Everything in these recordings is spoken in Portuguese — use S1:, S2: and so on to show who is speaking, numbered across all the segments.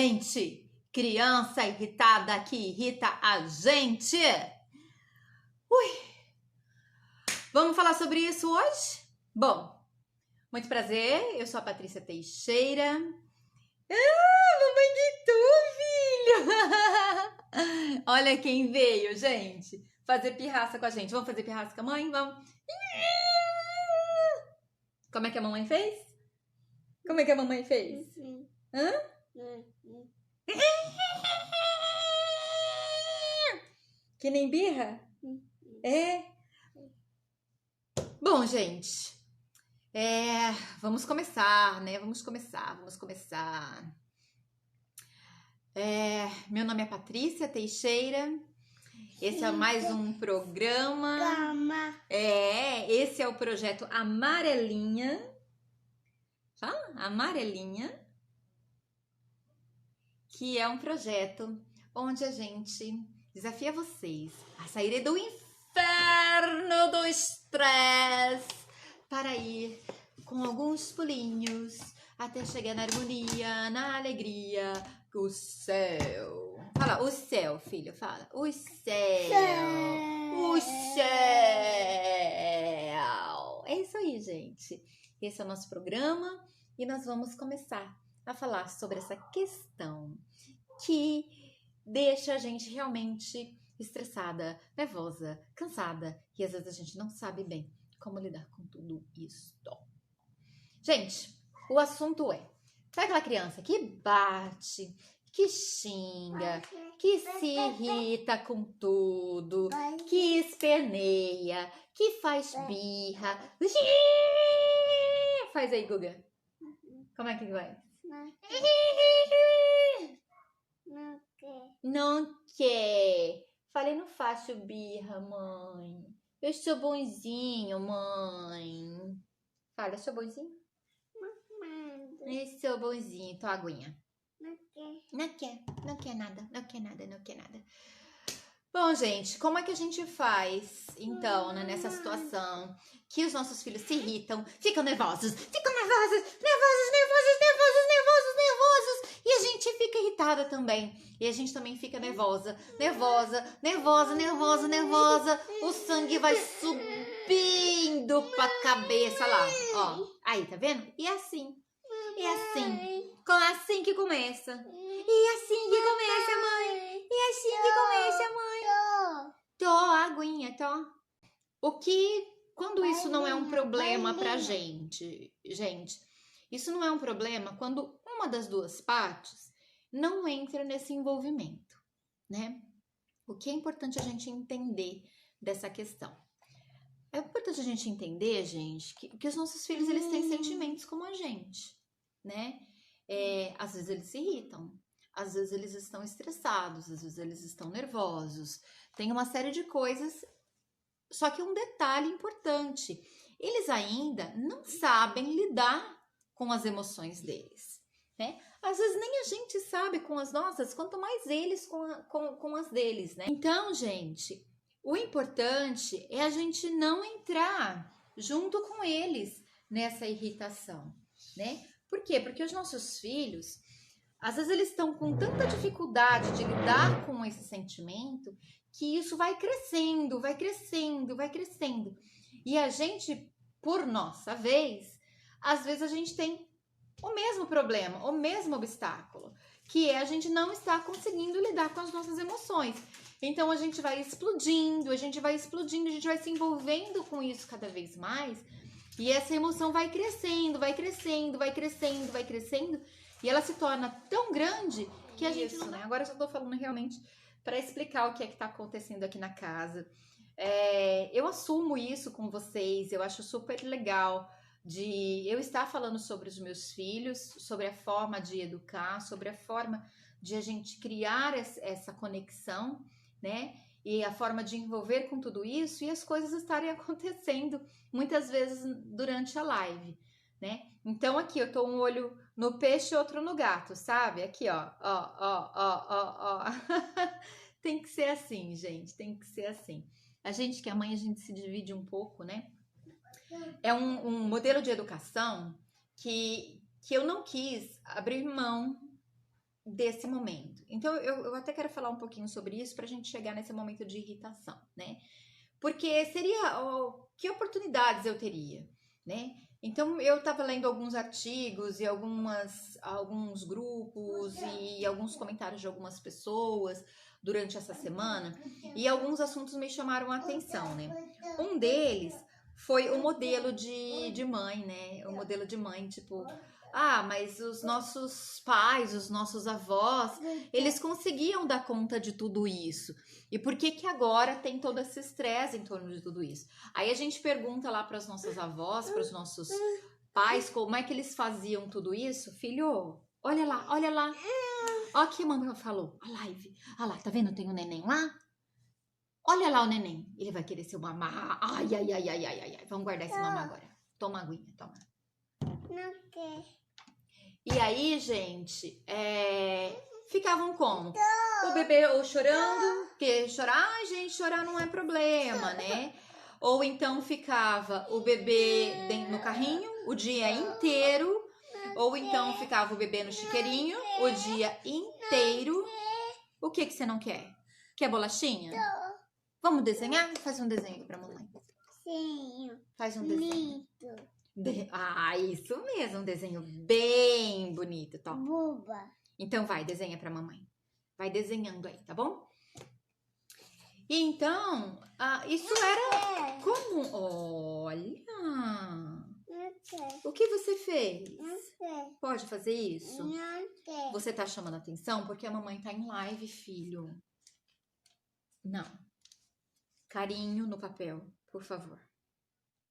S1: Gente, criança irritada que irrita a gente. Vamos falar sobre isso hoje? Bom, muito prazer, eu sou a Patrícia Teixeira. Mamãe Gitu, filho! Olha quem veio, gente, fazer pirraça com a gente. Vamos fazer pirraça com a mãe? Vamos. Como é que a mamãe fez? Como é que a mamãe fez? Hã? Que nem birra? É? Bom, gente, vamos começar, né? Vamos começar. Meu nome é Patrícia Teixeira. Esse é mais um programa. Esse é o projeto Amarelinha. Fala? Amarelinha. Que é um projeto onde a gente desafia vocês a saírem do inferno do estresse para ir com alguns pulinhos até chegar na harmonia, na alegria, o céu. Fala, o céu, filho, fala. O céu. O céu. É isso aí, gente. Esse é o nosso programa e nós vamos começar a falar sobre essa questão que deixa a gente realmente estressada, nervosa, cansada e às vezes a gente não sabe bem como lidar com tudo isso. Gente, o assunto é: sabe aquela criança que bate, que xinga, que se irrita com tudo, que esperneia, que faz birra? Faz aí, Guga. Como é que vai? Não quer. Falei, não faço birra, mãe. Eu sou bonzinho, mãe. Fala, eu sou bonzinho? Eu sou bonzinho. Tua aguinha. Não quer nada. Bom, gente, como é que a gente faz, então, né, nessa situação que os nossos filhos se irritam, ficam nervosos, e a gente fica irritada também. E a gente também fica nervosa. O sangue vai subindo pra cabeça lá, ó. Aí, tá vendo? E é assim. Assim que começa. E assim que começa, mãe. Tô, aguinha, tô. Quando isso não é um problema pra gente, isso não é um problema quando uma das duas partes não entra nesse envolvimento, né? O que é importante a gente entender dessa questão? É importante a gente entender, gente, que os nossos filhos, eles têm sentimentos como a gente, né? Às vezes eles se irritam, às vezes eles estão estressados, às vezes eles estão nervosos, tem uma série de coisas. Só que um detalhe importante, eles ainda não sabem lidar com as emoções deles, né? Às vezes nem a gente sabe com as nossas, quanto mais eles com as deles, né? Então, gente, o importante é a gente não entrar junto com eles nessa irritação, né? Por quê? Porque os nossos filhos, às vezes eles estão com tanta dificuldade de lidar com esse sentimento que isso vai crescendo. E a gente, por nossa vez, às vezes a gente tem o mesmo problema, o mesmo obstáculo, que é a gente não estar conseguindo lidar com as nossas emoções. Então a gente vai explodindo, a gente vai se envolvendo com isso cada vez mais, e essa emoção vai crescendo, e ela se torna tão grande que a gente não... Agora eu só tô falando realmente para explicar o que é que tá acontecendo aqui na casa. Eu assumo isso com vocês, eu acho super legal de eu estar falando sobre os meus filhos, sobre a forma de educar, sobre a forma de a gente criar essa conexão, né? E a forma de envolver com tudo isso e as coisas estarem acontecendo muitas vezes durante a live, né? Então aqui eu tô um olho no peixe e outro no gato, sabe? Aqui, ó. Tem que ser assim, gente, tem que ser assim. A gente que é mãe, a gente se divide um pouco, né? É um modelo de educação que eu não quis abrir mão desse momento. Então, eu até quero falar um pouquinho sobre isso pra gente chegar nesse momento de irritação, né? Porque seria, que oportunidades eu teria, né? Então, eu estava lendo alguns artigos e alguns grupos e alguns comentários de algumas pessoas durante essa semana, e alguns assuntos me chamaram a atenção, né? Um deles foi o modelo de mãe, né? O modelo de mãe, tipo, mas os nossos pais, os nossos avós, eles conseguiam dar conta de tudo isso. E por que agora tem todo esse estresse em torno de tudo isso? Aí a gente pergunta lá para as nossas avós, para os nossos pais, como é que eles faziam tudo isso? Filho, olha lá, olha lá. Olha o que a mamãe falou, a live. Olha lá, tá vendo? Tem um neném lá? Olha lá o neném. Ele vai querer ser o mamá. Ai. Vamos guardar esse mamá agora. Toma aguinha, toma.
S2: Não quer.
S1: E aí, gente, ficavam como? O bebê ou chorando, porque chorar, gente, chorar não é problema, né? Ou então ficava o bebê no carrinho o dia inteiro, ou então ficava o bebê no chiqueirinho o dia inteiro. O que você não quer? Quer bolachinha? Vamos desenhar? Faz um desenho pra mamãe.
S2: Sim.
S1: Faz um desenho.
S2: Bonito.
S1: Isso mesmo, um desenho bem bonito, tá?
S2: Buba.
S1: Então vai, desenha pra mamãe. Vai desenhando aí, tá bom? E então, isso era como? Olha!
S2: Não quer.
S1: O que você fez?
S2: Não quer.
S1: Pode fazer isso?
S2: Não quer.
S1: Você tá chamando atenção porque a mamãe tá em live, filho. Não. Carinho no papel, por favor.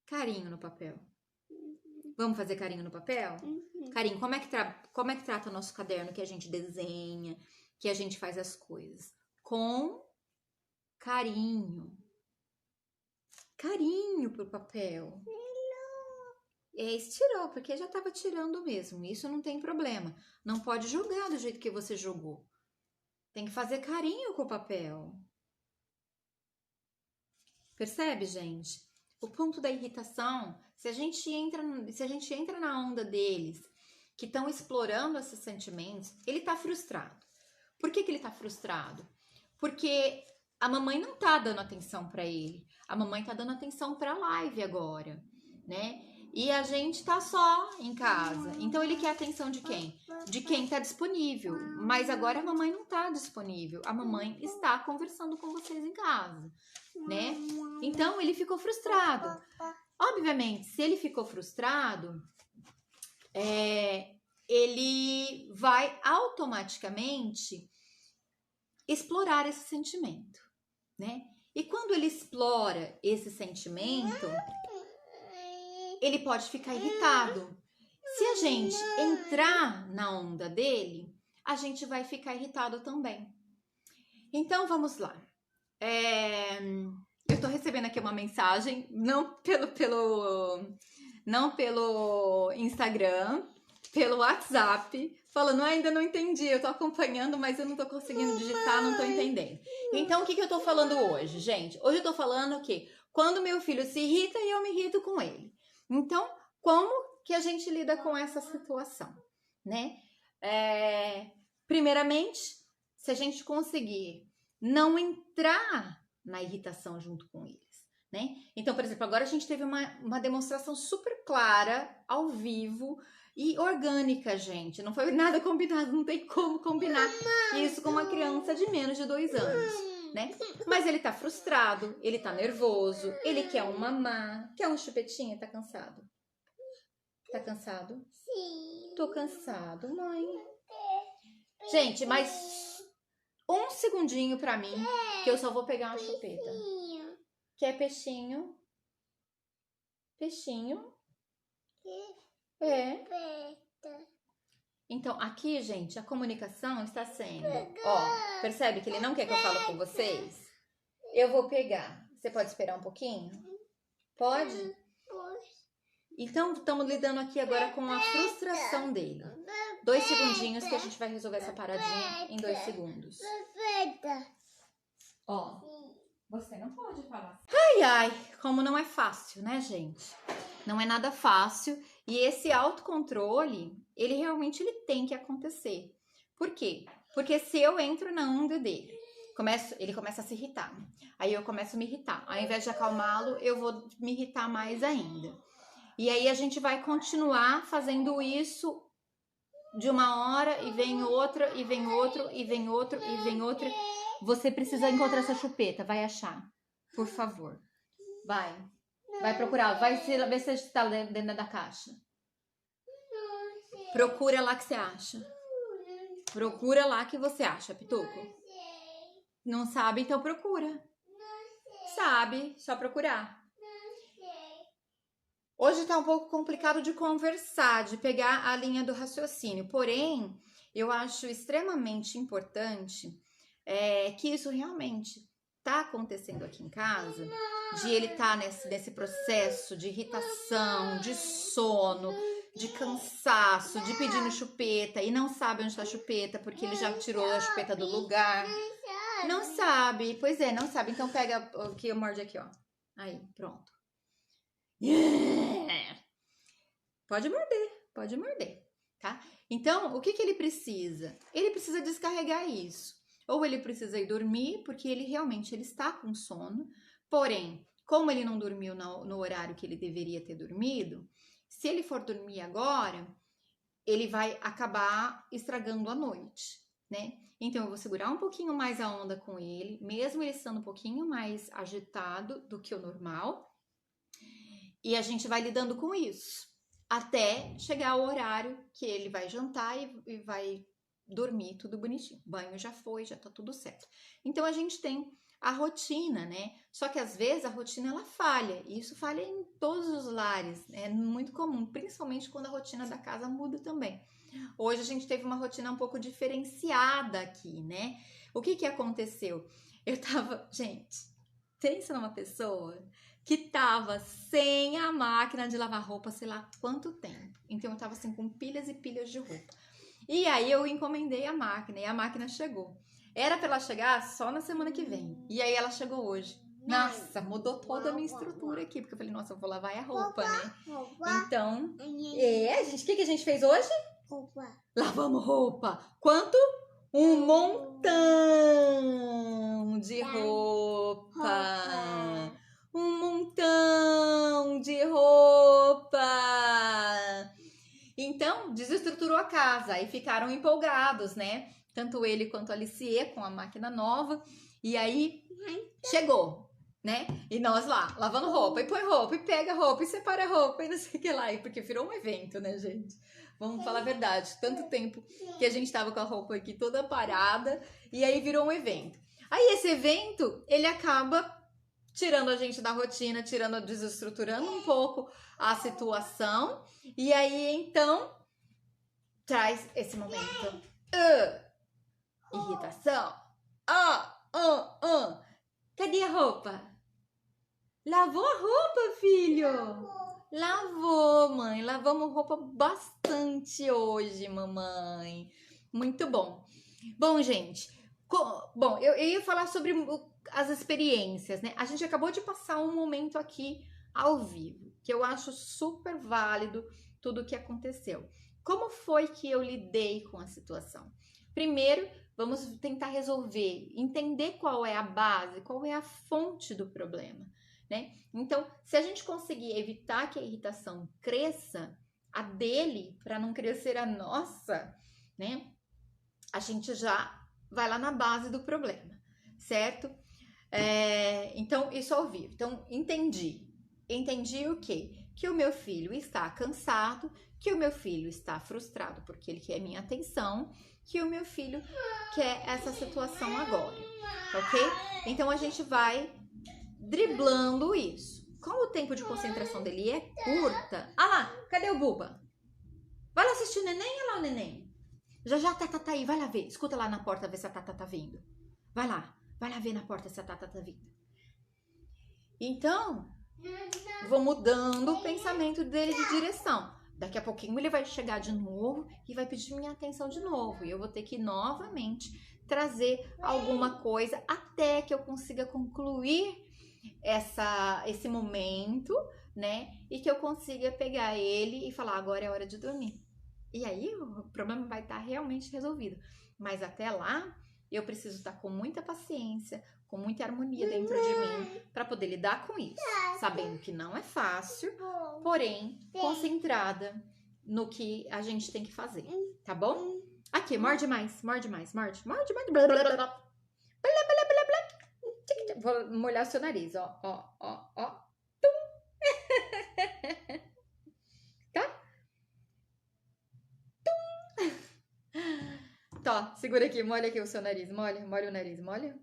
S1: Carinho no papel. Vamos fazer carinho no papel? Carinho, como é que trata o nosso caderno que a gente desenha, que a gente faz as coisas? Com carinho. Carinho pro papel. Estirou, porque já tava tirando mesmo. Isso não tem problema. Não pode jogar do jeito que você jogou. Tem que fazer carinho com o papel. Percebe, gente? O ponto da irritação, se a gente entra na onda deles, que estão explorando esses sentimentos, ele tá frustrado. Por que ele tá frustrado? Porque a mamãe não tá dando atenção para ele. A mamãe tá dando atenção para a live agora, né? E a gente tá só em casa. Então ele quer a atenção de quem? De quem tá disponível. Mas agora a mamãe não tá disponível. A mamãe está conversando com vocês em casa, né? Então ele ficou frustrado. Obviamente, se ele ficou frustrado, ele vai automaticamente explorar esse sentimento, né? E quando ele explora esse sentimento, ele pode ficar irritado. Se a gente entrar na onda dele, a gente vai ficar irritado também. Então, vamos lá. Eu tô recebendo aqui uma mensagem, não pelo Instagram, pelo WhatsApp, falando, ainda não entendi, eu tô acompanhando, mas eu não tô conseguindo digitar, não tô entendendo. Então, o que eu tô falando hoje, gente? Hoje eu tô falando que quando meu filho se irrita, eu me irrito com ele. Então, como que a gente lida com essa situação, né? Primeiramente, se a gente conseguir não entrar na irritação junto com eles, né? Então, por exemplo, agora a gente teve uma demonstração super clara, ao vivo e orgânica, gente. Não foi nada combinado, não tem como combinar isso com uma criança de menos de 2 anos, né? Mas ele tá frustrado, ele tá nervoso, ele quer um mamá, quer um chupetinho, tá cansado? Tá cansado?
S2: Sim.
S1: Tô cansado, mãe. Gente, mas 1 segundinho pra mim, que eu só vou pegar uma chupeta. Quer peixinho? Peixinho? Então, aqui, gente, a comunicação está sendo... Ó, percebe que ele não quer que eu fale com vocês? Eu vou pegar. Você pode esperar um pouquinho? Pode? Então, estamos lidando aqui agora com a frustração dele. 2 segundinhos que a gente vai resolver essa paradinha em 2 segundos. Ó, você não pode falar. Ai, como não é fácil, né, gente? Não é nada fácil. E esse autocontrole, ele realmente tem que acontecer. Por quê? Porque se eu entro na onda dele, ele começa a se irritar. Aí eu começo a me irritar. Ao invés de acalmá-lo, eu vou me irritar mais ainda. E aí a gente vai continuar fazendo isso de uma hora e vem outra, e vem outro, e vem outro, e vem outra. Você precisa encontrar essa chupeta, vai achar. Por favor. Vai procurar, vai ver se está dentro da caixa. Procura lá que você acha. Procura lá que você acha, Pituco. Não sabe, então procura. Sabe, só procurar. Hoje tá um pouco complicado de conversar, de pegar a linha do raciocínio. Porém, eu acho extremamente importante que isso realmente tá acontecendo aqui em casa, de ele tá nesse processo de irritação, de sono, de cansaço, de pedindo chupeta e não sabe onde tá a chupeta porque ele já tirou a chupeta do lugar. Não sabe, pois é, não sabe. Então pega aqui, eu morde aqui, ó. Aí, pronto. Pode morder, tá? Então, o que ele precisa? Ele precisa descarregar isso. Ou ele precisa ir dormir, porque ele está com sono. Porém, como ele não dormiu no horário que ele deveria ter dormido, se ele for dormir agora, ele vai acabar estragando a noite, né? Então, eu vou segurar um pouquinho mais a onda com ele, mesmo ele estando um pouquinho mais agitado do que o normal. E a gente vai lidando com isso, até chegar o horário que ele vai jantar e vai dormir tudo bonitinho. O banho já foi, já tá tudo certo. Então, a gente tem a rotina, né? Só que às vezes a rotina ela falha, e isso falha em todos os lares, é muito comum, principalmente quando a rotina da casa muda também. Hoje a gente teve uma rotina um pouco diferenciada aqui, né? O que aconteceu? Gente, pensa numa pessoa que tava sem a máquina de lavar roupa, sei lá quanto tempo. Então eu tava assim com pilhas e pilhas de roupa. E aí eu encomendei a máquina e a máquina chegou. Era pra ela chegar só na semana que vem. E aí ela chegou hoje. Nossa, mudou toda a minha estrutura aqui, porque eu falei, nossa, eu vou lavar a roupa, né? Então, gente, o que a gente fez hoje?
S2: Roupa.
S1: Lavamos roupa. Quanto? Um montão de roupa. Um montão de roupa. Então, desestruturou a casa. Aí ficaram empolgados, né? Tanto ele quanto a Alicie com a máquina nova. E aí, chegou, né? E nós lá, lavando roupa. E põe roupa, e pega roupa, e separa roupa, e não sei o que lá. E porque virou um evento, né, gente? Vamos falar a verdade. Tanto tempo que a gente tava com a roupa aqui toda parada. E aí virou um evento. Aí esse evento, ele acaba tirando a gente da rotina, desestruturando um pouco a situação. E aí, então, traz esse momento. Irritação. Cadê a roupa? Lavou a roupa, filho? Lavou, mãe. Lavamos roupa bastante hoje, mamãe. Muito bom. Bom, gente. Eu ia falar sobre as experiências, né? A gente acabou de passar um momento aqui ao vivo, que eu acho super válido tudo o que aconteceu. Como foi que eu lidei com a situação? Primeiro, vamos tentar resolver, entender qual é a base, qual é a fonte do problema, né? Então, se a gente conseguir evitar que a irritação cresça, a dele, para não crescer a nossa, né? A gente já vai lá na base do problema, certo? Então, isso ao vivo. Então, entendi o quê? Que o meu filho está cansado, que o meu filho está frustrado porque ele quer minha atenção, que o meu filho quer essa situação agora, ok? Então, a gente vai driblando isso. Como o tempo de concentração dele é curta... Ah lá, cadê o Buba? Vai lá assistir o neném, olha lá o neném. Já tá aí, vai lá ver. Escuta lá na porta, ver se a Tata tá vindo. Vai lá ver na porta se a Tata tá vindo. Então, vou mudando o pensamento dele de direção. Daqui a pouquinho ele vai chegar de novo e vai pedir minha atenção de novo. E eu vou ter que novamente trazer alguma coisa até que eu consiga concluir esse momento, né? E que eu consiga pegar ele e falar, agora é hora de dormir. E aí o problema vai estar realmente resolvido. Mas até lá, eu preciso estar com muita paciência, com muita harmonia dentro de mim para poder lidar com isso, sabendo que não é fácil, porém concentrada no que a gente tem que fazer, tá bom? Aqui, morde mais, morde mais, morde, morde, morde. Blá, blá, blá, blá. Vou molhar seu nariz, ó, ó, ó, ó. Tá? Tá, segura aqui, molha aqui o seu nariz, molha o nariz, molha.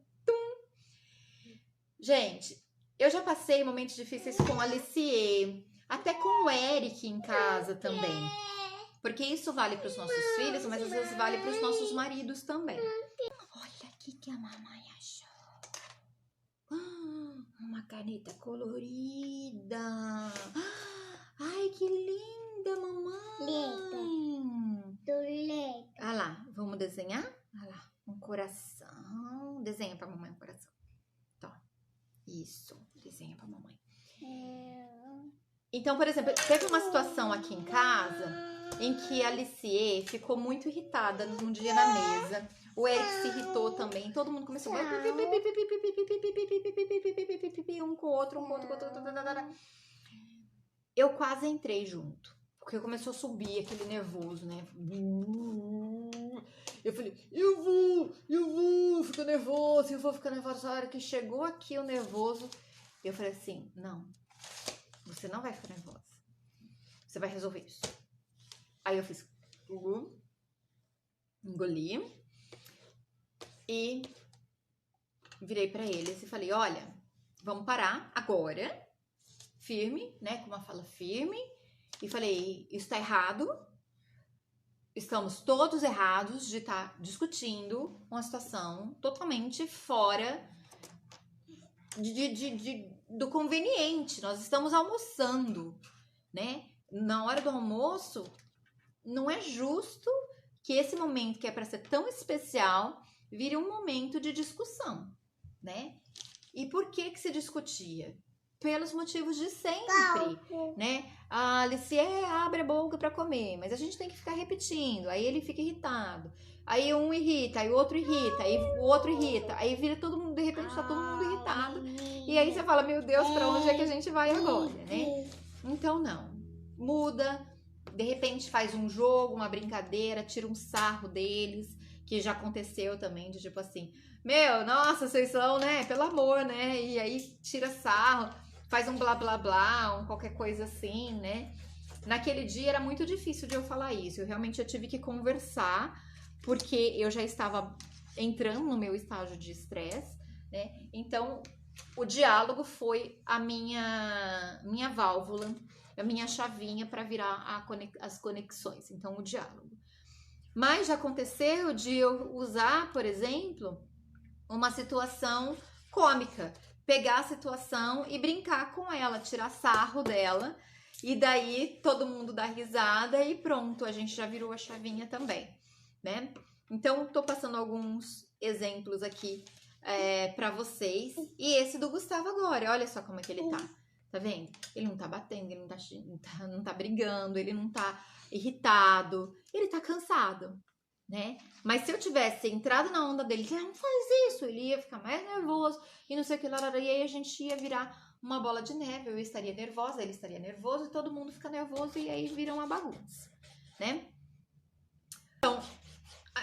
S1: Gente, eu já passei momentos difíceis com a Alicie, até com o Eric em casa também. Porque isso vale para os nossos filhos, mas às vezes vale para os nossos maridos também. Olha aqui que a mamãe achou. Uma caneta colorida. Ai, que linda, mamãe.
S2: Linda.
S1: Ah lá, vamos desenhar? Ah lá, um coração. Desenha para mamãe um coração. Tá. Isso, desenha pra mamãe. Então, por exemplo, teve uma situação aqui em casa em que a Alicie ficou muito irritada num dia na mesa. O Eric se irritou também. Todo mundo começou a um com o outro, um com o outro. Eu quase entrei junto, porque começou a subir aquele nervoso, né? Eu falei, eu vou ficar nervoso, eu vou ficar nervosa. A hora que chegou aqui o nervoso, eu falei assim, não, você não vai ficar nervosa. Você vai resolver isso. Aí eu fiz, engoli e virei pra eles e falei, olha, vamos parar agora, firme, né, com uma fala firme. E falei, isso tá errado. Estamos todos errados de estar discutindo uma situação totalmente fora do conveniente. Nós estamos almoçando, né? Na hora do almoço, não é justo que esse momento que é para ser tão especial vire um momento de discussão, né? E por que se discutia? Pelos motivos de sempre, né? A Alicie abre a boca para comer, mas a gente tem que ficar repetindo. Aí ele fica irritado. Aí um irrita, aí o outro irrita, aí o outro irrita. Aí vira todo mundo, de repente tá todo mundo irritado. E aí você fala, meu Deus, para onde é que a gente vai agora, né? Então não. Muda, de repente faz um jogo, uma brincadeira, tira um sarro deles, que já aconteceu também, de tipo assim, meu, nossa, vocês são, né? Pelo amor, né? E aí tira sarro. Faz um blá blá blá, qualquer coisa assim, né? Naquele dia era muito difícil de eu falar isso. Eu realmente tive que conversar, porque eu já estava entrando no meu estágio de estresse, né? Então, o diálogo foi a minha válvula, a minha chavinha para virar as conexões. Então, o diálogo. Mas já aconteceu de eu usar, por exemplo, uma situação cômica. Pegar a situação e brincar com ela, tirar sarro dela, e daí todo mundo dá risada e pronto, a gente já virou a chavinha também, né? Então, tô passando alguns exemplos aqui pra vocês. E esse do Gustavo agora, olha só como é que ele tá. Tá vendo? Ele não tá batendo, ele não tá brigando, ele não tá irritado, ele tá cansado, né? Mas se eu tivesse entrado na onda dele, não faz isso, ele ia ficar mais nervoso e não sei o que lá, e aí a gente ia virar uma bola de neve. Eu estaria nervosa, ele estaria nervoso e todo mundo fica nervoso e aí vira uma bagunça, né? Então,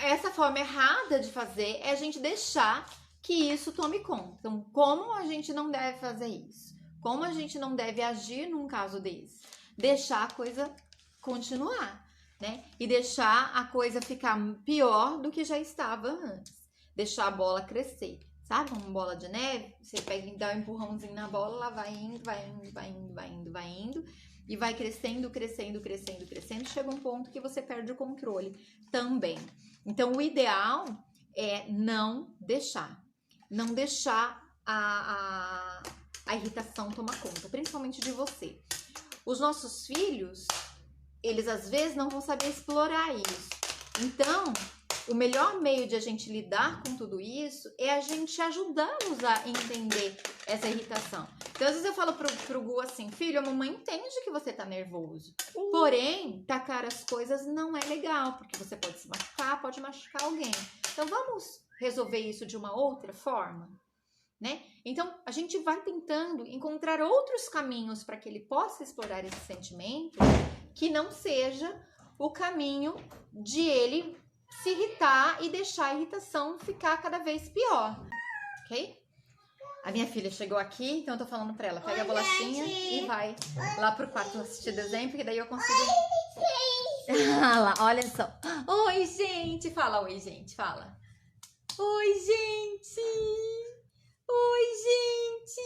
S1: essa forma errada de fazer é a gente deixar que isso tome conta. Então, como a gente não deve fazer isso? Como a gente não deve agir num caso desse? Deixar a coisa continuar, né? E deixar a coisa ficar pior do que já estava antes. Deixar a bola crescer, sabe? Uma bola de neve, você pega e dá um empurrãozinho na bola, ela vai indo, vai indo, vai indo, vai indo, vai indo, e vai crescendo, crescendo, crescendo, crescendo, chega um ponto que você perde o controle também. Então, o ideal é não deixar a irritação tomar conta, principalmente de você. Os nossos filhos, eles às vezes não vão saber explorar isso. Então, o melhor meio de a gente lidar com tudo isso é a gente ajudá-los a entender essa irritação. Então, às vezes eu falo pro Gu assim, filho, a mamãe entende que você tá nervoso. Porém, tacar as coisas não é legal, porque você pode se machucar, pode machucar alguém. Então, vamos resolver isso de uma outra forma, né? Então, a gente vai tentando encontrar outros caminhos para que ele possa explorar esse sentimento que não seja o caminho de ele se irritar e deixar a irritação ficar cada vez pior, ok? A minha filha chegou aqui, então eu tô falando pra ela, pega a bolachinha e vai lá pro quarto assistir desenho, porque daí eu consigo... Ah lá, olha só. Oi, gente! Fala oi, gente, fala. Oi, gente! Oi, gente!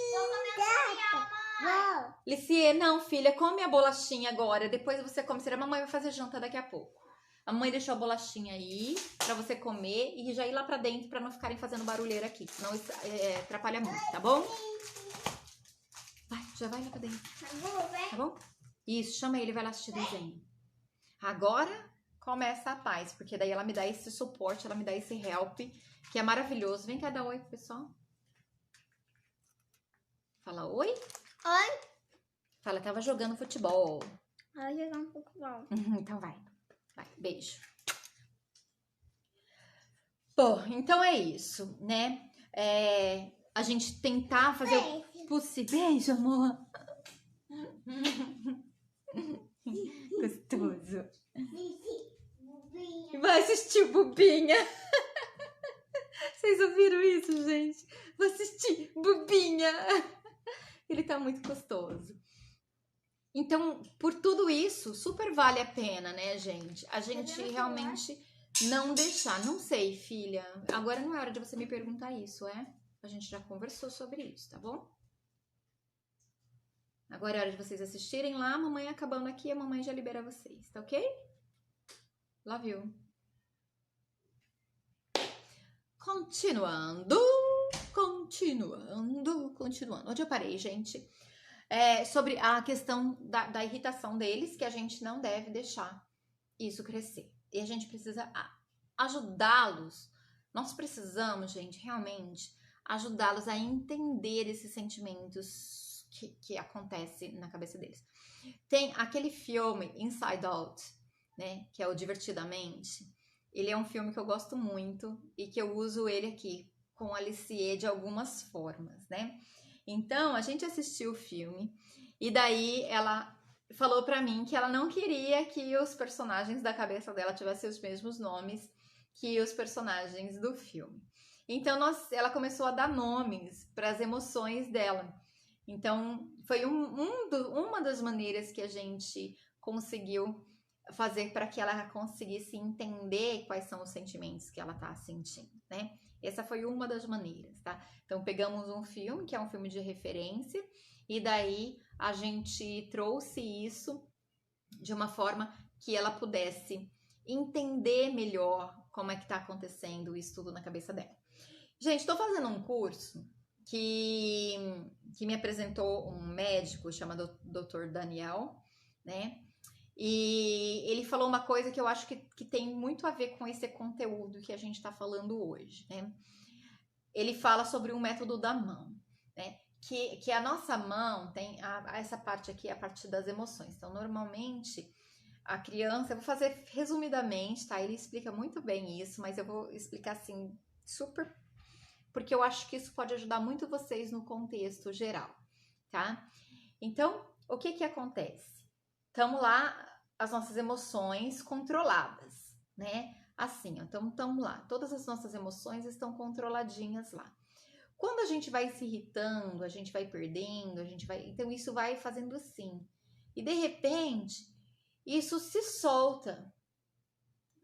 S1: Licie, não, filha, come a bolachinha agora, depois você come, será a mamãe vai fazer janta daqui a pouco. A mamãe deixou a bolachinha aí pra você comer e já ir lá pra dentro pra não ficarem fazendo barulheira aqui, senão isso atrapalha muito, tá bom? Vai, já vai lá pra dentro, tá bom? Isso, chama ele, vai lá assistir desenho. Agora começa a paz, porque daí ela me dá esse suporte, ela me dá esse help, que é maravilhoso. Vem cá dar oi pro pessoal. Fala oi.
S2: Oi.
S1: Fala, tava jogando futebol.
S2: Vai jogar um pouco mal.
S1: Então vai. Vai, beijo. Bom, então é isso, né? A gente tentar fazer o possível. Beijo, amor. Gostoso. Vai assistir o Bubinha. Vocês ouviram isso, gente? Vou assistir Bubinha. Ele tá muito gostoso. Então, por tudo isso, super vale a pena, né, gente? A gente realmente não deixar. Não sei, filha. Agora não é hora de você me perguntar isso, é? A gente já conversou sobre isso, tá bom? Agora é hora de vocês assistirem lá. A mamãe acabando aqui, a mamãe já libera vocês, tá ok? Love you. Continuando. Onde eu parei, gente? Sobre a questão da irritação deles, que a gente não deve deixar isso crescer. E a gente precisa ajudá-los. Nós precisamos, gente, realmente ajudá-los a entender esses sentimentos que acontecem na cabeça deles. Tem aquele filme Inside Out, né, que é o Divertidamente. Ele é um filme que eu gosto muito e que eu uso ele aqui com a Licie de algumas formas, né? Então, a gente assistiu o filme e daí ela falou pra mim que ela não queria que os personagens da cabeça dela tivessem os mesmos nomes que os personagens do filme. Então, ela começou a dar nomes para as emoções dela. Então, foi uma das maneiras que a gente conseguiu fazer para que ela conseguisse entender quais são os sentimentos que ela tá sentindo, né? Essa foi uma das maneiras, tá? Então, pegamos um filme, que é um filme de referência, e daí a gente trouxe isso de uma forma que ela pudesse entender melhor como é que tá acontecendo isso tudo na cabeça dela. Gente, tô fazendo um curso que me apresentou um médico chamado Dr. Daniel, né? E ele falou uma coisa que eu acho que tem muito a ver com esse conteúdo que a gente está falando hoje, né? Ele fala sobre o método da mão, né? Que a nossa mão tem essa parte aqui, a parte das emoções. Então, normalmente, a criança... Eu vou fazer resumidamente, tá? Ele explica muito bem isso, mas eu vou explicar assim, super... Porque eu acho que isso pode ajudar muito vocês no contexto geral, tá? Então, o que acontece? Estamos lá, as nossas emoções controladas, né? Assim, ó, então estamos lá, todas as nossas emoções estão controladinhas lá. Quando a gente vai se irritando, a gente vai perdendo, então isso vai fazendo assim. E de repente, isso se solta,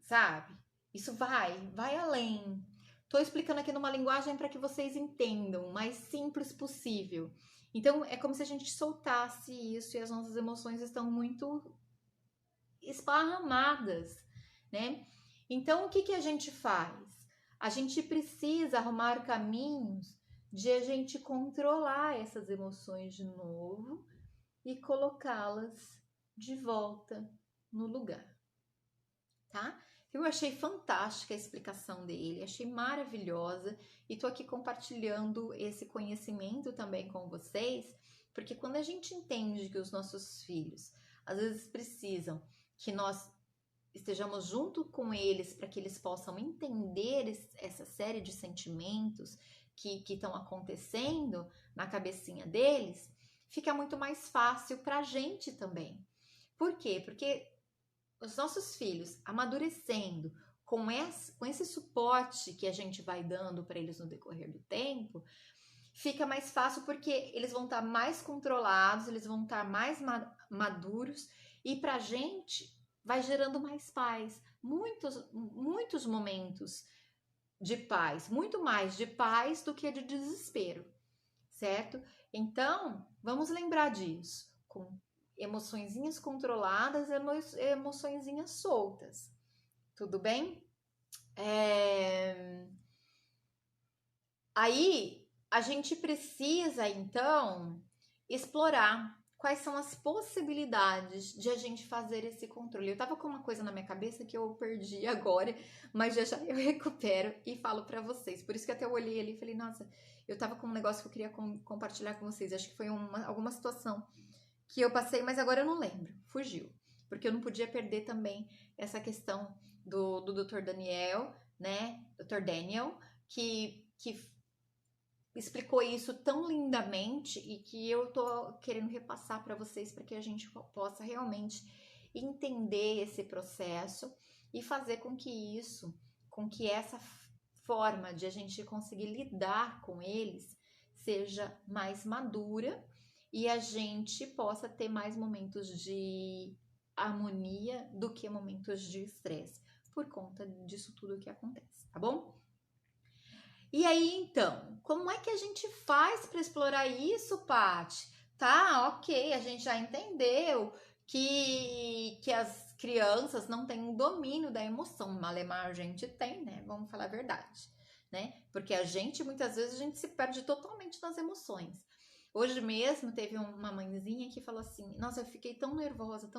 S1: sabe? Isso vai além. Tô explicando aqui numa linguagem para que vocês entendam, o mais simples possível. Então, é como se a gente soltasse isso e as nossas emoções estão muito esparramadas, né? Então, o que a gente faz? A gente precisa arrumar caminhos de a gente controlar essas emoções de novo e colocá-las de volta no lugar, tá? Eu achei fantástica a explicação dele, achei maravilhosa e tô aqui compartilhando esse conhecimento também com vocês Porque quando a gente entende que os nossos filhos às vezes precisam que nós estejamos junto com eles para que eles possam entender essa série de sentimentos que estão acontecendo na cabecinha deles, fica muito mais fácil para a gente também. Por quê? Porque os nossos filhos amadurecendo com esse suporte que a gente vai dando para eles no decorrer do tempo, fica mais fácil porque eles vão estar mais controlados, eles vão estar mais maduros e para a gente vai gerando mais paz, muitos momentos de paz, muito mais de paz do que de desespero, certo? Então, vamos lembrar disso, com emoçõezinhas controladas, emoçõezinhas soltas, tudo bem? Aí, a gente precisa, então, explorar quais são as possibilidades de a gente fazer esse controle. Eu tava com uma coisa na minha cabeça que eu perdi agora, mas já eu recupero e falo pra vocês. Por isso que até eu olhei ali e falei, nossa, eu tava com um negócio que eu queria compartilhar com vocês. Acho que foi alguma situação que eu passei, mas agora eu não lembro. Fugiu. Porque eu não podia perder também essa questão do Dr. Daniel, né? Dr. Daniel, que explicou isso tão lindamente e que eu tô querendo repassar para vocês para que a gente possa realmente entender esse processo e fazer com que essa forma de a gente conseguir lidar com eles seja mais madura e a gente possa ter mais momentos de harmonia do que momentos de estresse por conta disso tudo que acontece, tá bom? E aí, então, como é que a gente faz para explorar isso, Paty? Tá, ok, a gente já entendeu que as crianças não têm um domínio da emoção, malemar a gente tem, né? Vamos falar a verdade, né? Porque a gente, muitas vezes, a gente se perde totalmente nas emoções. Hoje mesmo teve uma mãezinha que falou assim, nossa, eu fiquei tão nervosa,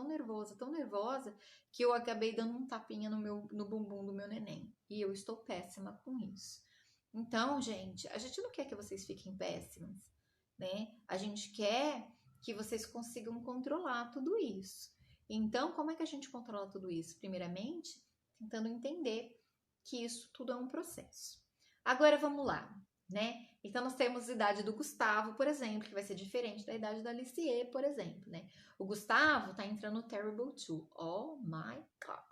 S1: que eu acabei dando um tapinha no bumbum do meu neném. E eu estou péssima com isso. Então, gente, a gente não quer que vocês fiquem péssimas, né? A gente quer que vocês consigam controlar tudo isso. Então, como é que a gente controla tudo isso? Primeiramente, tentando entender que isso tudo é um processo. Agora, vamos lá, né? Então, nós temos a idade do Gustavo, por exemplo, que vai ser diferente da idade da Alicie, por exemplo, né? O Gustavo tá entrando no Terrible 2. Oh my God,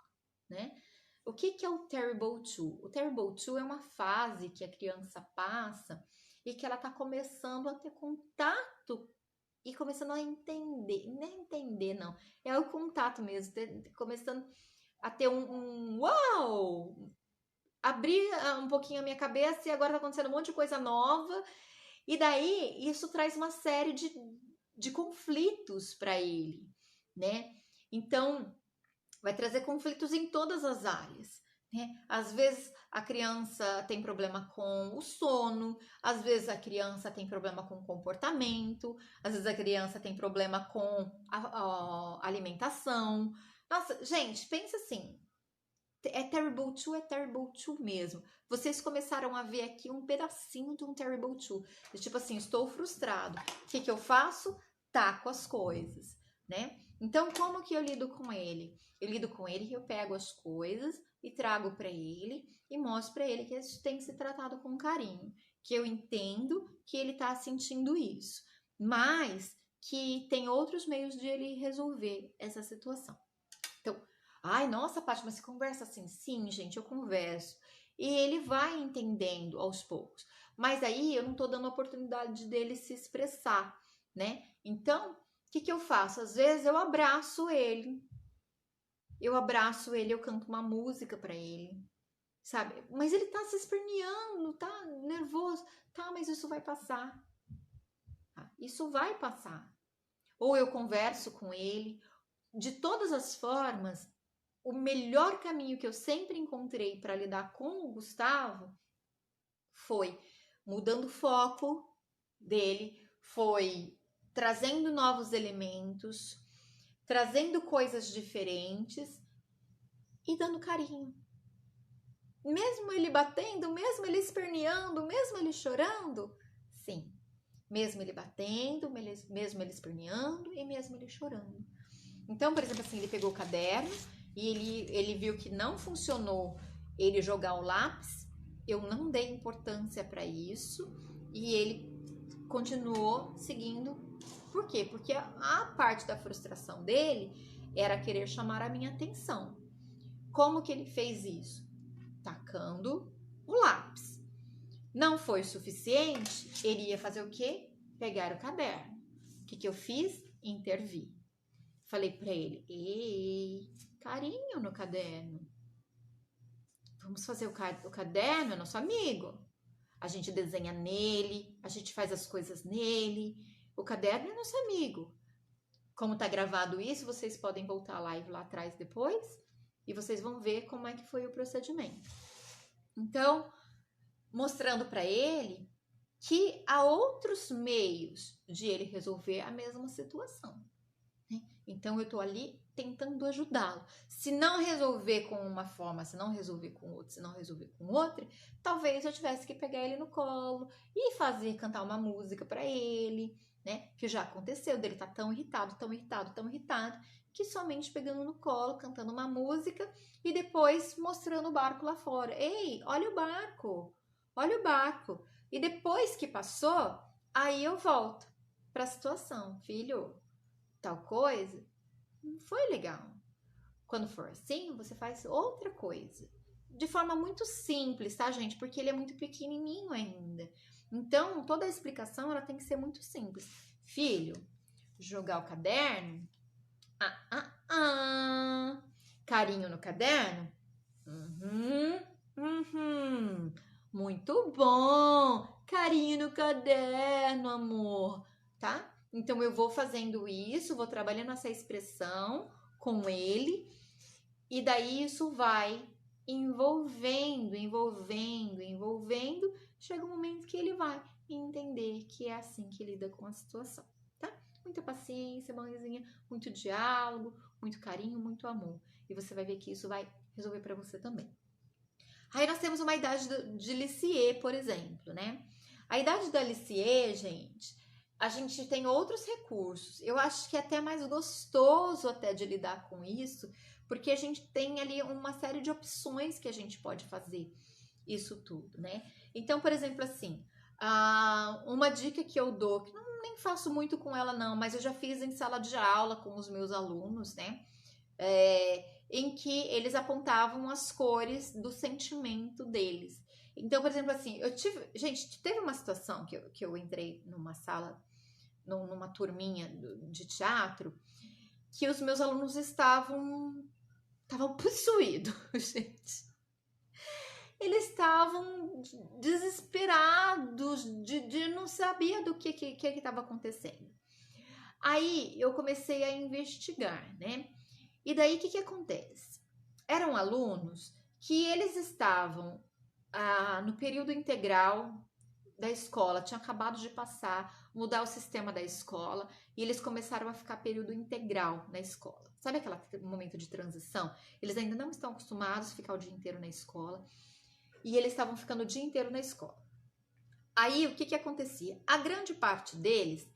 S1: né? O que é o Terrible 2? O Terrible 2 é uma fase que a criança passa e que ela está começando a ter contato e começando a entender. Não é entender, não. É o contato mesmo. Começando a ter uau! Abrir um pouquinho a minha cabeça e agora está acontecendo um monte de coisa nova. E daí, isso traz uma série de conflitos para ele, né? Então, vai trazer conflitos em todas as áreas, né? Às vezes a criança tem problema com o sono, às vezes a criança tem problema com o comportamento, às vezes a criança tem problema com a alimentação. Nossa, gente, pensa assim, é Terrible 2 mesmo. Vocês começaram a ver aqui um pedacinho de um Terrible 2. Tipo assim, estou frustrado. O que eu faço? Taco as coisas, né? Então, como que eu lido com ele? Eu lido com ele que eu pego as coisas e trago para ele e mostro para ele que isso tem que ser tratado com carinho, que eu entendo que ele tá sentindo isso, mas que tem outros meios de ele resolver essa situação. Então, ai, nossa, Paty, mas você conversa assim? Sim, gente, eu converso. E ele vai entendendo aos poucos. Mas aí eu não tô dando a oportunidade dele se expressar, né? Então, o que eu faço? Às vezes eu abraço ele, eu canto uma música pra ele, sabe? Mas ele tá se esperneando, tá nervoso. Tá, mas isso vai passar. Tá? Isso vai passar. Ou eu converso com ele. De todas as formas, o melhor caminho que eu sempre encontrei para lidar com o Gustavo foi mudando o foco dele, foi trazendo novos elementos, trazendo coisas diferentes e dando carinho. Mesmo ele batendo, mesmo ele esperneando, mesmo ele chorando, sim. mesmo ele batendo, mesmo ele esperneando e mesmo ele chorando. Então, por exemplo, assim, ele pegou o caderno e ele viu que não funcionou ele jogar o lápis, eu não dei importância para isso e ele continuou seguindo. Por quê? Porque a parte da frustração dele era querer chamar a minha atenção. Como que ele fez isso? Tacando o lápis. Não foi suficiente, ele ia fazer o quê? Pegar o caderno. O que eu fiz? Intervi. Falei para ele, ei, carinho no caderno. Vamos fazer o caderno, é nosso amigo. A gente desenha nele, a gente faz as coisas nele. O caderno é nosso amigo. Como tá gravado isso, vocês podem voltar a live lá atrás depois e vocês vão ver como é que foi o procedimento. Então, mostrando para ele que há outros meios de ele resolver a mesma situação. Então, eu tô ali tentando ajudá-lo. Se não resolver com uma forma, se não resolver com outra, se não resolver com outra, talvez eu tivesse que pegar ele no colo e fazer cantar uma música para ele, né? Que já aconteceu, dele tá tão irritado, que somente pegando no colo, cantando uma música e depois mostrando o barco lá fora. Ei, olha o barco, olha o barco. E depois que passou, aí eu volto para a situação. Filho, tal coisa não foi legal. Quando for assim, você faz outra coisa. De forma muito simples, tá, gente? Porque ele é muito pequenininho ainda. Então, toda a explicação, ela tem que ser muito simples. Filho, jogar o caderno? Carinho no caderno? Muito bom. Carinho no caderno, amor. Tá? Então, eu vou fazendo isso, vou trabalhando essa expressão com ele. E daí, isso vai envolvendo. Chega um momento que ele vai entender que é assim que lida com a situação, tá? Muita paciência, mãezinha, muito diálogo, muito carinho, muito amor. E você vai ver que isso vai resolver para você também. Aí nós temos uma idade de Lissier, por exemplo, né? A idade da Lissier, gente, a gente tem outros recursos. Eu acho que é até mais gostoso até de lidar com isso, porque a gente tem ali uma série de opções que a gente pode fazer isso tudo, né? Então, por exemplo, assim, uma dica que eu dou, que nem faço muito com ela não, mas eu já fiz em sala de aula com os meus alunos, né? Em que eles apontavam as cores do sentimento deles. Então, por exemplo, assim, teve uma situação que eu entrei numa sala, numa turminha de teatro, que os meus alunos estavam possuídos, gente. Eles estavam desesperados, de não sabia do que estava acontecendo. Aí eu comecei a investigar, né? E daí o que acontece? Eram alunos que eles estavam no período integral da escola, tinham acabado de mudar o sistema da escola, e eles começaram a ficar período integral na escola. Sabe aquele momento de transição? Eles ainda não estão acostumados a ficar o dia inteiro na escola, e eles estavam ficando o dia inteiro na escola. Aí, o que acontecia? A grande parte deles,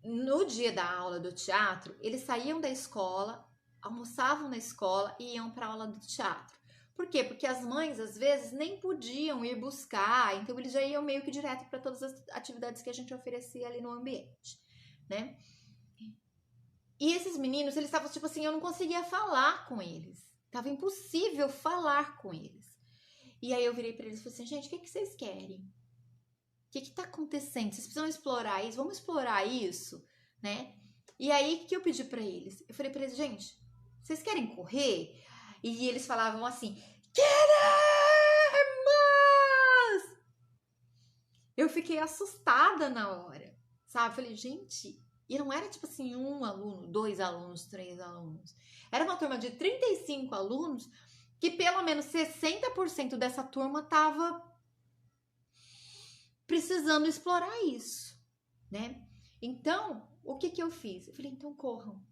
S1: no dia da aula do teatro, eles saíam da escola, almoçavam na escola e iam para a aula do teatro. Por quê? Porque as mães, às vezes, nem podiam ir buscar, então eles já iam meio que direto para todas as atividades que a gente oferecia ali no ambiente, né? E esses meninos, eles estavam tipo assim, eu não conseguia falar com eles. Tava impossível falar com eles. E aí eu virei para eles e falei assim, gente, o que vocês querem? O que tá acontecendo? Vocês precisam explorar isso? Vamos explorar isso, né? E aí, o que eu pedi para eles? Eu falei para eles, gente, vocês querem correr? E eles falavam assim, queremos! Eu fiquei assustada na hora, sabe? Eu falei, gente, e não era tipo assim, 1 aluno, 2 alunos, 3 alunos. Era uma turma de 35 alunos que pelo menos 60% dessa turma tava precisando explorar isso, né? Então, o que eu fiz? Eu falei, então corram,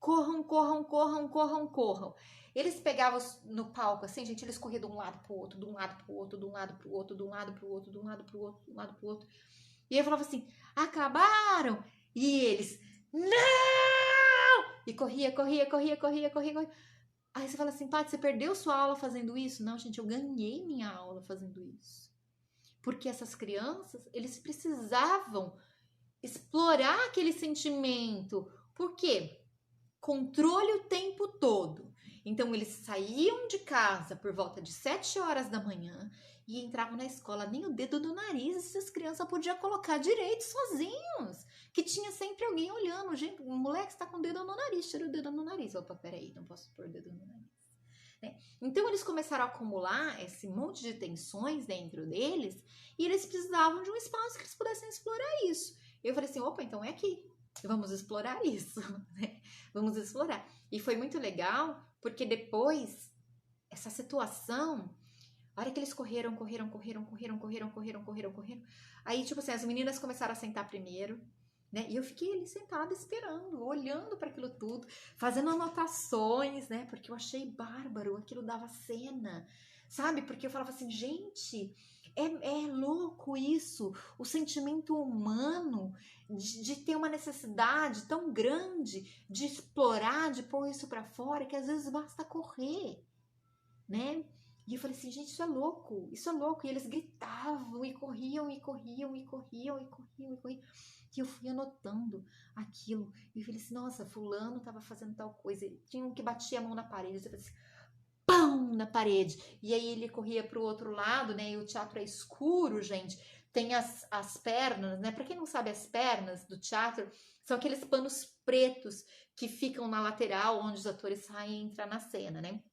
S1: corram, corram, corram, corram, corram. Eles pegavam no palco, assim, gente, eles corriam de um lado pro outro, de um lado pro outro, de um lado pro outro, de um lado pro outro, de um lado pro outro, de um lado pro outro. E eu falava assim, acabaram! E eles, não! E corria, corria, corria, corria, corria, corria. Aí você fala assim, Paty, você perdeu sua aula fazendo isso? Não, gente, eu ganhei minha aula fazendo isso. Porque essas crianças, eles precisavam explorar aquele sentimento. Por quê? Controle o tempo todo. Então, eles saíam de casa por volta de 7 horas da manhã e entravam na escola, nem o dedo do nariz essas crianças podiam colocar direito sozinhos, que tinha sempre alguém olhando. Gente, o moleque está com o dedo no nariz, tira o dedo no nariz. Opa, peraí, não posso pôr o dedo no nariz. Né? Então, eles começaram a acumular esse monte de tensões dentro deles e eles precisavam de um espaço que eles pudessem explorar isso. Eu falei assim, opa, então é aqui. Vamos explorar isso, né? Vamos explorar. E foi muito legal, porque depois, essa situação, a hora que eles correram, aí, tipo assim, as meninas começaram a sentar primeiro, né? E eu fiquei ali sentada esperando, olhando para aquilo tudo, fazendo anotações, né? Porque eu achei bárbaro, aquilo dava cena, sabe? Porque eu falava assim, gente, é louco isso, o sentimento humano de ter uma necessidade tão grande de explorar, de pôr isso para fora, que às vezes basta correr, né? E eu falei assim, gente, isso é louco, isso é louco. E eles gritavam e corriam, e corriam, e corriam, e corriam, e corriam. E eu fui anotando aquilo. E eu falei assim, nossa, fulano tava fazendo tal coisa. Tinha um que batia a mão na parede. Eu falei assim, pão, na parede. E aí ele corria pro outro lado, né? E o teatro é escuro, gente. Tem as pernas, né? Pra quem não sabe, as pernas do teatro são aqueles panos pretos que ficam na lateral, onde os atores saem e entram na cena, né?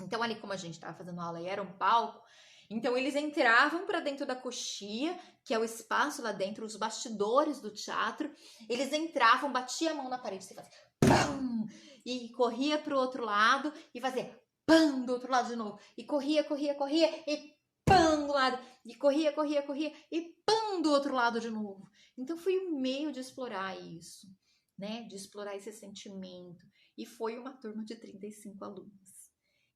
S1: Então, ali como a gente estava fazendo aula e era um palco, então eles entravam para dentro da coxia, que é o espaço lá dentro, os bastidores do teatro. Eles entravam, batia a mão na parede, você fazia pam! E corria para o outro lado e fazia pam! Do outro lado de novo. E corria, corria, corria e pam! Do lado. E corria, corria, corria e pam! Do outro lado de novo. Então foi um meio de explorar isso, né? De explorar esse sentimento. E foi uma turma de 35 alunos.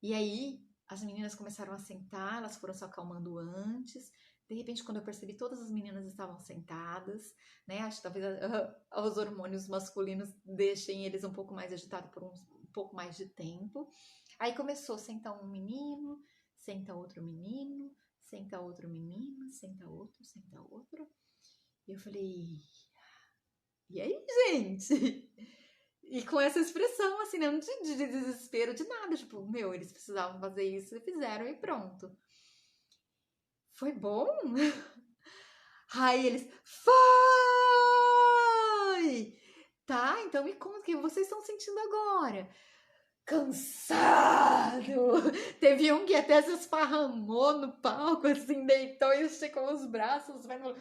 S1: E aí, as meninas começaram a sentar, elas foram se acalmando antes. De repente, quando eu percebi, todas as meninas estavam sentadas, né? Acho que talvez os hormônios masculinos deixem eles um pouco mais agitados por um pouco mais de tempo. Aí começou a sentar um menino, senta outro menino, senta outro menino, senta outro, senta outro. E eu falei, e aí, gente? E com essa expressão, assim, não de desespero, de nada. Tipo, meu, eles precisavam fazer isso e fizeram e pronto. Foi bom? Aí eles, foi! Tá, então me conta o que vocês estão sentindo agora. Cansado! Teve um que até se esparramou no palco, assim, deitou e esticou os braços, vai falou,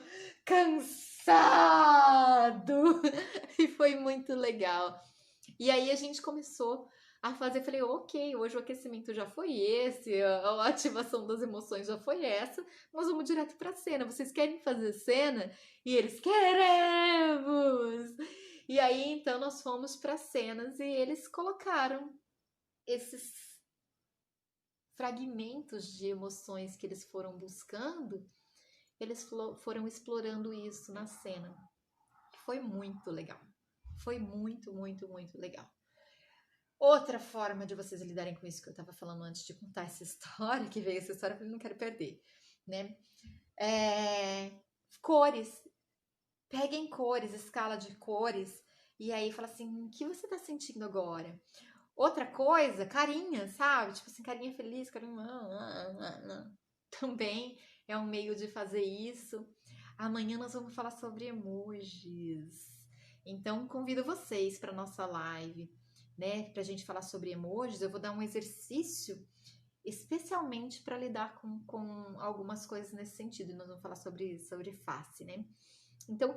S1: cansado! E foi muito legal. E aí a gente começou a fazer, falei, ok, hoje o aquecimento já foi esse, a ativação das emoções já foi essa, nós vamos direto pra cena. Vocês querem fazer cena? E eles, queremos! E aí, então, nós fomos para cenas e eles colocaram esses fragmentos de emoções que eles foram buscando, eles foram explorando isso na cena. Foi muito legal. Foi muito, muito, muito legal. Outra forma de vocês lidarem com isso que eu estava falando antes de contar essa história, que veio essa história, eu falei, não quero perder, né? Cores. Peguem cores, escala de cores, e aí fala assim, o que você tá sentindo agora? Outra coisa, carinha, sabe? Tipo assim, carinha feliz, carinha... Também é um meio de fazer isso. Amanhã nós vamos falar sobre emojis. Então, convido vocês para nossa live, né? Pra gente falar sobre emojis. Eu vou dar um exercício especialmente para lidar com algumas coisas nesse sentido. E nós vamos falar sobre face, né? Então,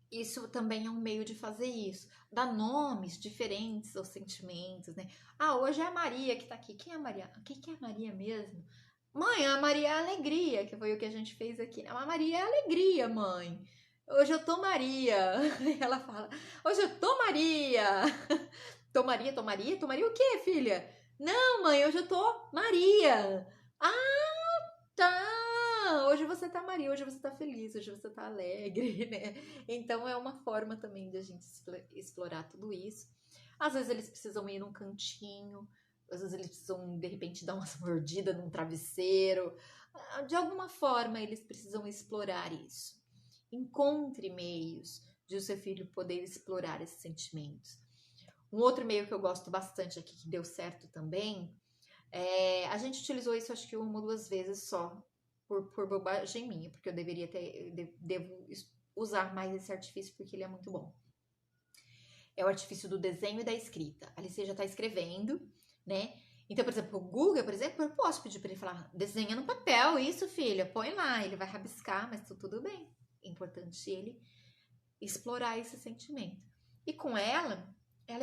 S1: isso também é um meio de fazer isso. Dar nomes diferentes aos sentimentos, né? Ah, hoje é a Maria que tá aqui. Quem é a Maria? Quem que é a Maria mesmo? Mãe, a Maria é a alegria, que foi o que a gente fez aqui. A Maria é a alegria, mãe. Hoje eu tô Maria. Ela fala, hoje eu tô Maria. Tô Maria, tô Maria? Tô Maria o quê, filha? Não, mãe, hoje eu tô Maria. Ah, tá. Hoje você tá Maria, hoje você tá feliz, hoje você tá alegre, né? Então é uma forma também de a gente explorar tudo isso. Às vezes eles precisam ir num cantinho, às vezes eles precisam, de repente, dar umas mordidas num travesseiro. De alguma forma eles precisam explorar isso. Encontre meios de o seu filho poder explorar esses sentimentos. Um outro meio que eu gosto bastante aqui, que deu certo também, a gente utilizou isso acho que uma ou duas vezes só, por bobagem minha, porque eu deveria devo usar mais esse artifício porque ele é muito bom. É o artifício do desenho e da escrita. Ali você já está escrevendo, né? Então, por exemplo, o Google, por exemplo, eu posso pedir para ele falar, desenha no papel, isso, filha, põe lá, ele vai rabiscar, mas tudo bem. É importante ele explorar esse sentimento. E com ela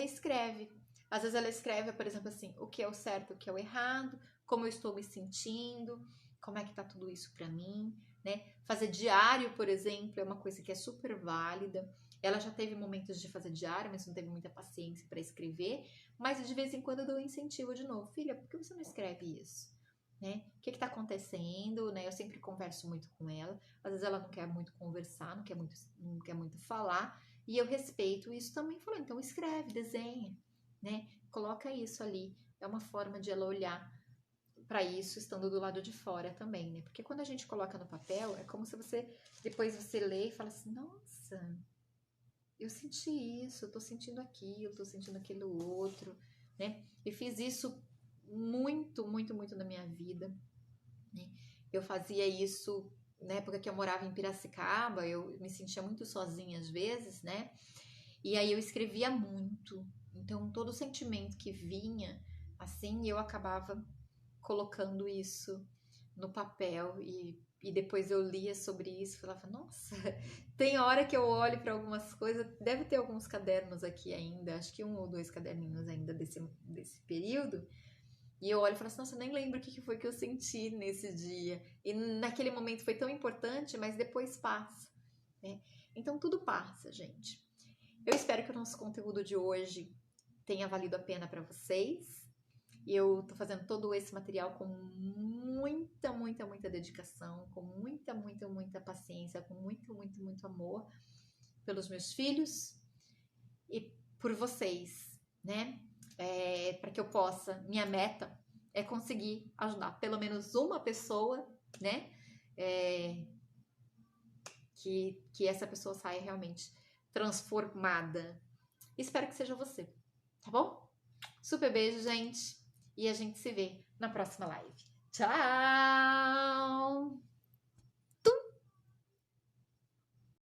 S1: escreve. Às vezes ela escreve, por exemplo, assim, o que é o certo, o que é o errado, como eu estou me sentindo, como é que tá tudo isso para mim, né? Fazer diário, por exemplo, é uma coisa que é super válida. Ela já teve momentos de fazer diário, mas não teve muita paciência para escrever, mas de vez em quando eu dou um incentivo de novo. Filha, por que você não escreve isso? Né? O que está acontecendo, né? Eu sempre converso muito com ela. Às vezes ela não quer muito conversar, não quer muito falar, e eu respeito isso também. Falo, então escreve, desenha, né? Coloca isso ali. É uma forma de ela olhar para isso estando do lado de fora também, né? Porque quando a gente coloca no papel, é como se depois você lê e fala assim, nossa, eu senti isso, eu tô sentindo aquilo, tô sentindo aquilo outro, né? E fiz isso muito, muito, muito na minha vida, né? Eu fazia isso na época que eu morava em Piracicaba, eu me sentia muito sozinha às vezes, né? E aí eu escrevia muito. Então, todo o sentimento que vinha, assim, eu acabava colocando isso no papel e depois eu lia sobre isso e falava, nossa, tem hora que eu olho para algumas coisas, deve ter alguns cadernos aqui ainda, acho que 1 ou 2 caderninhos ainda desse período, e eu olho e falo assim, nossa, eu nem lembro o que foi que eu senti nesse dia, e naquele momento foi tão importante, mas depois passa, né? Então tudo passa, gente. Eu espero que o nosso conteúdo de hoje tenha valido a pena para vocês. Eu tô fazendo todo esse material com muita, muita, muita dedicação, com muita, muita, muita paciência, com muito, muito, muito amor pelos meus filhos e por vocês, né? Para que eu possa, minha meta é conseguir ajudar pelo menos uma pessoa, né? Que essa pessoa saia realmente transformada. Espero que seja você, tá bom? Super beijo, gente. E a gente se vê na próxima live. Tchau!